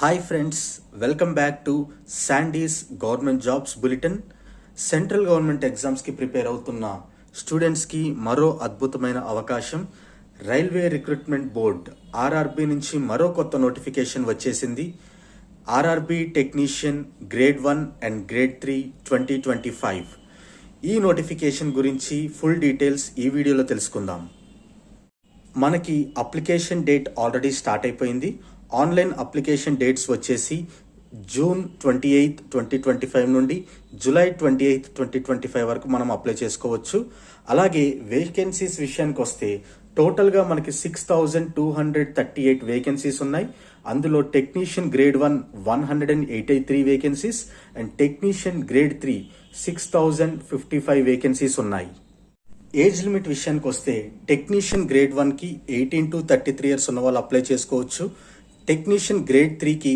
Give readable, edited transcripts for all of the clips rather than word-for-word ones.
Hi friends, welcome back to Sandy's Government Jobs Bulletin. Central government ఎగ్జామ్స్కి prepare అవుతున్న స్టూడెంట్స్కి మరో అద్భుతమైన అవకాశం. రైల్వే రిక్రూట్మెంట్ బోర్డ్ ఆర్ఆర్బి నుంచి మరో కొత్త నోటిఫికేషన్ వచ్చేసింది. RRB technician grade 1 and grade 3 2025. ఈ నోటిఫికేషన్ గురించి ఫుల్ డీటెయిల్స్ ఈ వీడియోలో తెలుసుకుందాం. మనకి అప్లికేషన్ డేట్ ఆల్రెడీ స్టార్ట్ అయిపోయింది. ఆన్లైన్ అప్లికేషన్ డేట్స్ వచ్చేసి జూన్ 28, 2025 నుండి జూలై 28, 2025 వరకు మనం అప్లై చేసుకోవచ్చు. అలాగే వేకెన్సీస్ విషయానికి వస్తే టోటల్గా మనకి 6,238 వేకెన్సీస్ ఉన్నాయి. అందులో technician grade 1 183 vacancies and technician grade 3 6,055 vacancies ఉన్నాయి. ఏజ్ లిమిట్ విషయానికి వస్తే టెక్నీషియన్ గ్రేడ్ 1కి 18 to 33 ఇయర్స్ ఉన్న వాళ్ళు అప్లై చేసుకోవచ్చు. టెక్నీషియన్ గ్రేడ్ 3కి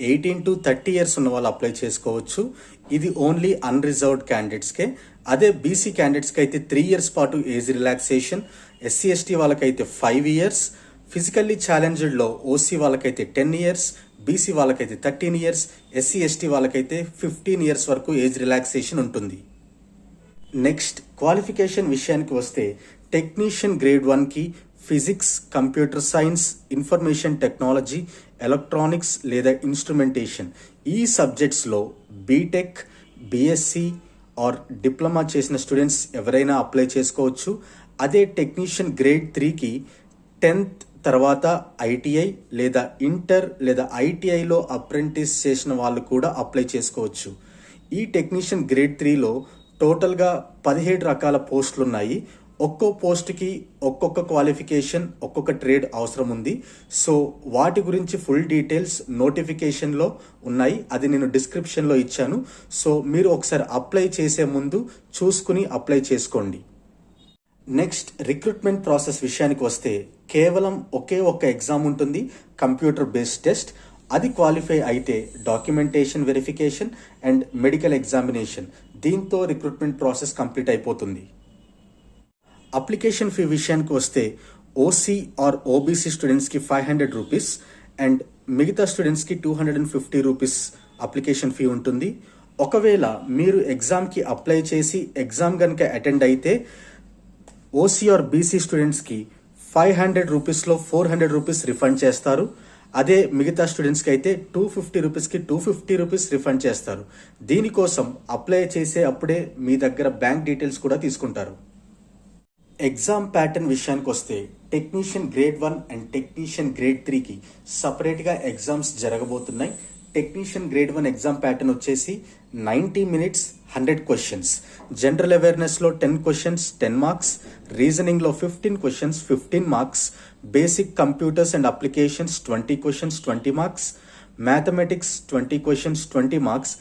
18 to 30 ఇయర్స్ ఉన్న వాళ్ళు అప్లై చేసుకోవచ్చు. ఇది ఓన్లీ అన్రిజర్వ్డ్ క్యాండిడేట్స్కే. అదే బీసీ క్యాండిడేట్స్కి అయితే 3 ఇయర్స్ పాటు ఏజ్ రిలాక్సేషన్, ఎస్సీ ఎస్టీ వాళ్ళకైతే 5 ఇయర్స్, ఫిజికల్లీ ఛాలెంజ్డ్లో ఓసీ వాళ్ళకైతే 10 ఇయర్స్, బీసీ వాళ్ళకైతే 13 ఇయర్స్, ఎస్సీ ఎస్టీ వాళ్ళకైతే 15 ఇయర్స్ వరకు ఏజ్ రిలాక్సేషన్ ఉంటుంది. నెక్స్ట్ క్వాలిఫికేషన్ విషయానికి వస్తే టెక్నీషియన్ గ్రేడ్ 1కి physics, computer science, information technology, electronics లేదా ఇన్స్ట్రుమెంటేషన్ ఈ సబ్జెక్ట్స్లో బీటెక్, బీఎస్సీ ఆర్ డిప్లొమా చేసిన స్టూడెంట్స్ ఎవరైనా అప్లై చేసుకోవచ్చు. అదే టెక్నీషియన్ గ్రేడ్ 3కి 10th తర్వాత ఐటీఐ లేదా ఇంటర్ లేదా ఐటీఐలో అప్రెంటిస్ చేసిన వాళ్ళు కూడా అప్లై చేసుకోవచ్చు. ఈ టెక్నీషియన్ గ్రేడ్ 3లో టోటల్గా 17 రకాల పోస్టులు ఉన్నాయి. ఒక్కో పోస్ట్కి ఒక్కొక్క క్వాలిఫికేషన్, ఒక్కొక్క ట్రేడ్ అవసరం ఉంది. సో వాటి గురించి ఫుల్ డీటెయిల్స్ నోటిఫికేషన్లో ఉన్నాయి. అది నేను డిస్క్రిప్షన్లో ఇచ్చాను. సో మీరు ఒకసారి అప్లై చేసే ముందు చూసుకుని అప్లై చేసుకోండి. నెక్స్ట్ రిక్రూట్మెంట్ ప్రాసెస్ విషయానికి వస్తే కేవలం ఒకే ఒక్క ఎగ్జామ్ ఉంటుంది, కంప్యూటర్ బేస్డ్ టెస్ట్. అది క్వాలిఫై అయితే documentation verification and medical examination, దీంతో రిక్రూట్మెంట్ ప్రాసెస్ కంప్లీట్ అయిపోతుంది. అప్లికేషన్ ఫీ విషయానికి వస్తే ఓసీ ఆర్ ఓబీసీ స్టూడెంట్స్కి 500 రూపీస్ అండ్ మిగతా స్టూడెంట్స్కి 250 రూపీస్ అప్లికేషన్ ఫీ ఉంటుంది. ఒకవేళ మీరు ఎగ్జామ్కి అప్లై చేసి ఎగ్జామ్ కనుక అటెండ్ అయితే ఓసీ ఆర్ బీసీ స్టూడెంట్స్కి 500 రూపీస్లో 400 రూపీస్ రిఫండ్ చేస్తారు. అదే మిగతా స్టూడెంట్స్కి అయితే 250 రూపీస్కి 250 రూపీస్ రిఫండ్ చేస్తారు. దీనికోసం అప్లై చేసే అప్పుడే మీ దగ్గర బ్యాంక్ డీటెయిల్స్ కూడా తీసుకుంటారు. ఎగ్జామ్ ప్యాటర్న్ విషయానికి వస్తే technician grade 1 and technician grade 3కి సపరేట్గా ఎగ్జామ్స్ జరగబోతున్నాయి. టెక్నీషియన్ గ్రేడ్ 1 ఎగ్జామ్ ప్యాటర్న్ వచ్చేసి 90 minutes 100 questions. జనరల్ అవేర్నెస్లో 10 questions 10 marks, రీజనింగ్లో 15 questions 15 marks, basic computers and applications 20 questions 20 marks, mathematics 20 questions 20 marks,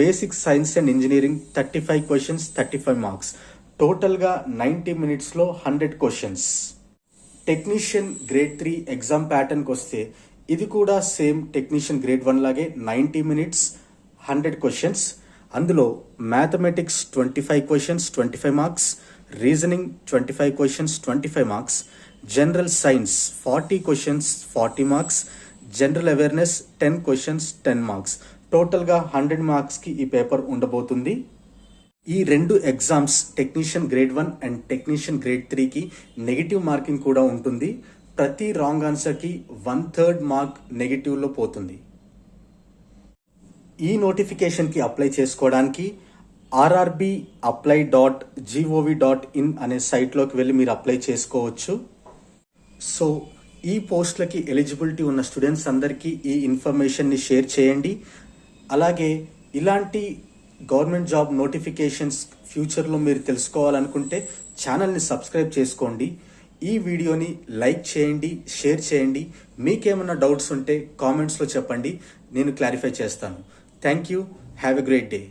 basic science and engineering 35 questions 35 marks. టోటల్గా 90 minutesలో 100 questions. Technician grade 3 exam ప్యాటర్న్కి వస్తే ఇది కూడా సేమ్ టెక్నీషియన్ గ్రేడ్ 1 లాగే 90 minutes 100 questions. అందులో mathematics 25 questions 25 marks, reasoning 25 questions 25 marks, general science 40 questions 40 marks, general awareness 10 questions 10 marks. టోటల్గా 100 మార్క్స్కి ఈ పేపర్ ఉండబోతుంది. ఈ రెండు exams technician grade 1 and technician grade 3కి నెగిటివ్ మార్కింగ్ కూడా ఉంటుంది. ప్రతి రాంగ్ ఆన్సర్కి 1/3 మార్క్ నెగిటివ్లో పోతుంది. ఈ నోటిఫికేషన్కి అప్లై చేసుకోవడానికి rrbapply.gov.in అనే సైట్లోకి వెళ్ళి మీరు అప్లై చేసుకోవచ్చు. సో ఈ పోస్టులకి ఎలిజిబిలిటీ ఉన్న స్టూడెంట్స్ అందరికీ ఈ ఇన్ఫర్మేషన్ని షేర్ చేయండి. అలాగే ఇలాంటి గవర్నమెంట్ జాబ్ నోటిఫికేషన్స్ ఫ్యూచర్లో మీరు తెలుసుకోవాలనుకుంటే ఛానల్ని సబ్స్క్రైబ్ చేసుకోండి. ఈ వీడియోని లైక్ చేయండి, షేర్ చేయండి. మీకేమైనా డౌట్స్ ఉంటే కామెంట్స్లో చెప్పండి, నేను క్లారిఫై చేస్తాను. Thank you. Have a great day.